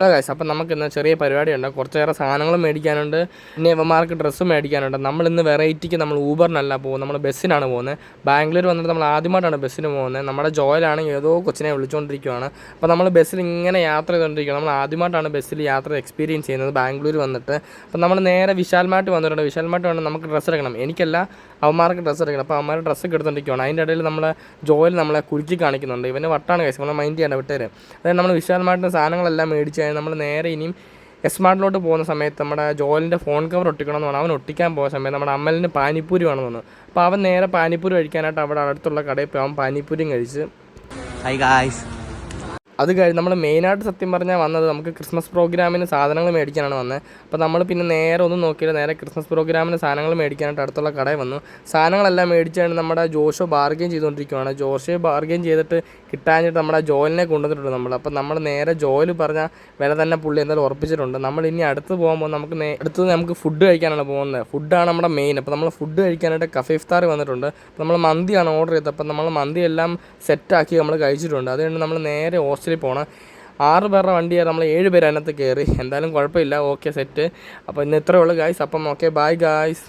Guys, അപ്പം നമുക്കിന്ന് ചെറിയ പരിപാടിയുണ്ട്. കുറച്ചേറെ സാധനങ്ങൾ മേടിക്കാനുണ്ട്. പിന്നെ ഇവന്മാർക്ക് ഡ്രസ്സ് മേടിക്കാനുണ്ട്. നമ്മളിന്ന് വെറൈറ്റിക്ക് നമ്മൾ ഊബറിനല്ല പോകുന്നത്, നമ്മൾ ബസ്സിനാണ് പോകുന്നത്. ബാംഗ്ലൂർ വന്നിട്ട് നമ്മൾ ആദ്യമായിട്ടാണ് ബസ്സിന് പോകുന്നത്. നമ്മുടെ ജോയിലാണെങ്കിൽ ഏതോ കൊച്ചിനെ വിളിച്ചുകൊണ്ടിരിക്കുകയാണ്. അപ്പോൾ നമ്മൾ ബസ്സിൽ ഇങ്ങനെ യാത്ര ചെയ്തുകൊണ്ടിരിക്കുകയാണ്. നമ്മൾ ആദ്യമായിട്ടാണ് ബസ്സിൽ യാത്ര എക്സ്പീരിയൻസ് ചെയ്യുന്നത് ബാംഗ്ലൂർ വന്നിട്ട്. അപ്പം നമ്മൾ നേരെ വിശാൽ മാർട്ട് വന്നിട്ടുണ്ട്. വിശാൽ മാർട്ട് വേണം നമുക്ക് ഡ്രസ്സ് എടുക്കണം. എനിക്കല്ല, അവന്മാർക്ക് ഡ്രസ്സ് എടുക്കണം. അപ്പോൾ അവന്മാർ ഡ്രസ്സൊക്കെ എടുത്തുകൊണ്ടിരിക്കുകയാണ്. അതിൻ്റെ ഇടയിൽ നമ്മളെ ജോയിൽ നമ്മളെ കുലുക്കി കാണിക്കുന്നുണ്ട്. ഇവന് വട്ടാണ് ഗൈസ്, നമ്മൾ മൈൻഡ് ചെയ്യേണ്ട വിട്ടേര്. അതായത് നമ്മൾ വിശാൽ മാർട്ടിൻ്റെ സാധനങ്ങളെല്ലാം മേടിച്ച് നമ്മൾ നേരെ ഇനിയും സ്മാർട്ടിലോട്ട് പോകുന്ന സമയത്ത് നമ്മുടെ ജോലിൻ്റെ ഫോൺ കവർ ഒട്ടിക്കണം എന്ന് പറഞ്ഞാൽ അവൻ ഒട്ടിക്കാൻ പോകുന്ന സമയത്ത് നമ്മുടെ അമ്മലിന് പാനിപ്പൂരി വേണമെന്ന് തോന്നുന്നു. അപ്പോൾ അവൻ നേരെ പാനിപ്പൂരി കഴിക്കാനായിട്ട് അവിടെ അടുത്തുള്ള കടയിൽ പോയി അവൻ പാനിപ്പൂരിയും കഴിച്ച്. ഹൈ ഗായ്സ്, അത് കഴിഞ്ഞ് നമ്മൾ മെയിനായിട്ട് സത്യം പറഞ്ഞാൽ വന്നത് നമുക്ക് ക്രിസ്മസ് പ്രോഗ്രാമിന് സാധനങ്ങൾ മേടിക്കാനാണ് വന്നത്. അപ്പോൾ നമ്മൾ പിന്നെ നേരെ ഒന്നും നോക്കിയില്ല, നേരെ ക്രിസ്മസ് പ്രോഗ്രാമിന് സാധനങ്ങൾ മേടിക്കാനായിട്ട് അടുത്തുള്ള കടയിൽ വന്നു. സാധനങ്ങളെല്ലാം മേടിച്ചാണ് നമ്മുടെ ജോഷോ ബാർഗെയിൻ ചെയ്തുകൊണ്ടിരിക്കുകയാണ്. ജോഷോ ബാർഗെയിൻ ചെയ്തിട്ട് കിട്ടാഞ്ഞിട്ട് നമ്മുടെ ജോലിനെ കൊണ്ടുവന്നിട്ടുണ്ട് നമ്മൾ. അപ്പോൾ നമ്മൾ നേരെ ജോലി പറഞ്ഞ വില തന്നെ പുള്ളി എന്തായാലും ഉറപ്പിച്ചിട്ടുണ്ട്. നമ്മൾ ഇനി അടുത്ത് പോകുമ്പോൾ നമുക്ക് ഫുഡ് കഴിക്കാനാണ് പോകുന്നത്. ഫുഡാണ് നമ്മുടെ മെയിൻ. അപ്പോൾ നമ്മൾ ഫുഡ് കഴിക്കാനായിട്ട് കഫേ ഇഫ്താർ വന്നിട്ടുണ്ട്. അപ്പോൾ നമ്മൾ മന്തിയാണ് ഓർഡർ ചെയ്തത്. അപ്പോൾ നമ്മൾ മന്തി എല്ലാം സെറ്റാക്കി നമ്മൾ കഴിച്ചിട്ടുണ്ട്. അതുകൊണ്ട് നമ്മൾ നേരെ ഹോസ്റ്റലിൽ പോകണം. 6 പേരുടെ വണ്ടിയാണ്, നമ്മൾ 7 പേര് അതിനകത്ത് കയറി. എന്തായാലും കുഴപ്പമില്ല, ഓക്കെ സെറ്റ്. അപ്പോൾ ഇന്ന് ഇത്രയേ ഉള്ളൂ ഗായ്സ്. അപ്പം ഓക്കെ, ബൈ ഗായ്സ്.